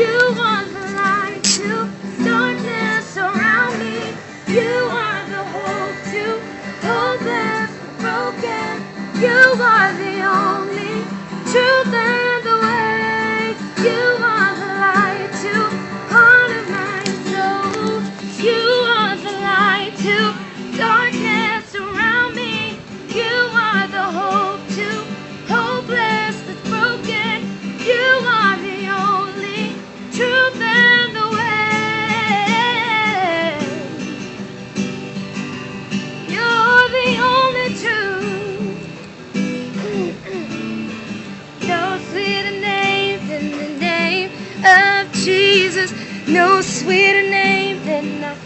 You are the light to darkness around me. You are the hope to hopeless, broken. You are the only truth and the way. You are the light to heart of my soul. You are the light to darkness around me. You are the hope to hopeless that's broken. You are the only truth and the way. You're the only truth. No sweeter name than the name of Jesus. No sweeter name than the